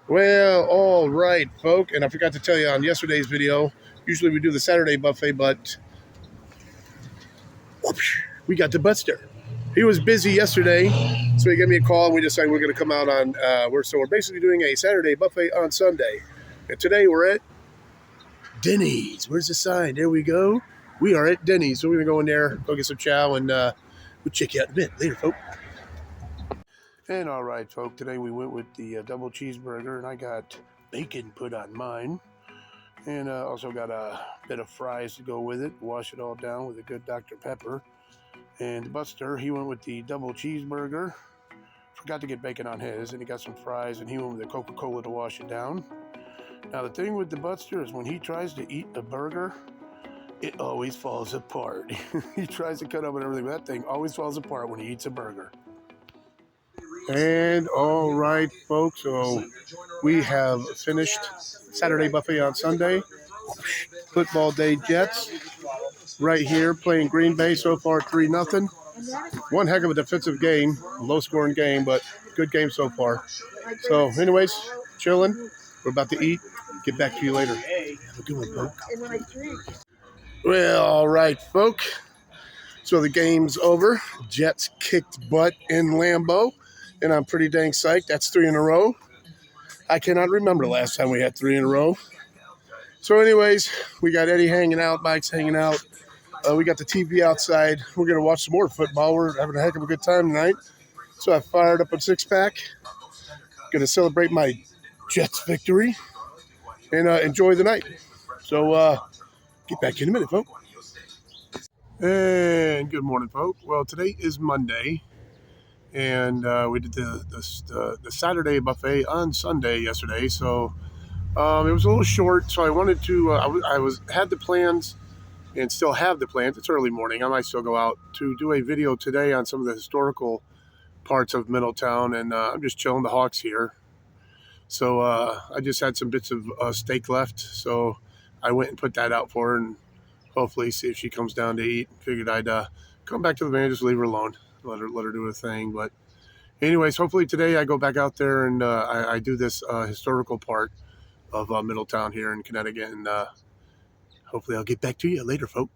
Well, all right, folk. And I forgot to tell you on yesterday's video, usually we do the Saturday buffet, but whoosh, we got the Buster. He was busy yesterday, so he gave me a call and we decided we're going to come out on, we're basically doing a Saturday buffet on Sunday. And today we're at Denny's. Where's the sign? There we go. We are at Denny's. So we're going to go in there, go get some chow, and we'll check you out in a bit. Later, folk. And all right, folk, today we went with the double cheeseburger, and I got bacon put on mine. And also got a bit of fries to go with it. Wash it all down with a good Dr. Pepper. And Buster, he went with the double cheeseburger. Forgot to get bacon on his, and he got some fries, and he went with the Coca-Cola to wash it down. Now, the thing with the Buster is when he tries to eat a burger, it always falls apart. He tries to cut up and everything, but that thing always falls apart when he eats a burger. And all right, folks, so we have finished Saturday buffet on Sunday. Football day Jets right here playing Green Bay so far 3-0. One heck of a defensive game, low scoring game, but good game so far. So anyways, chilling. We're about to eat. Get back to you later. Have a good one, folk. Well, all right, folk. So the game's over. Jets kicked butt in Lambeau, and I'm pretty dang psyched. That's 3 in a row. I cannot remember the last time we had 3 in a row. So anyways, we got Eddie hanging out, Mike's hanging out. We got the TV outside. We're going to watch some more football. We're having a heck of a good time tonight. So I fired up a six-pack. Going to celebrate my Jets victory and enjoy the night. So get back in a minute, folks. And good morning, folks. Well, today is Monday, and we did the Saturday buffet on Sunday yesterday. So it was a little short. So I wanted to. Had the plans. And still have the plans. It's early morning. I might still go out to do a video today on some of the historical parts of Middletown, and I'm just chilling the Hawks here. So I just had some bits of steak left, so I went and put that out for her, and hopefully see if she comes down to eat. Figured I'd come back to the van and just leave her alone, let her do her thing. But anyways, hopefully today I go back out there and I do this historical part of Middletown here in Connecticut, and hopefully I'll get back to you later, folks.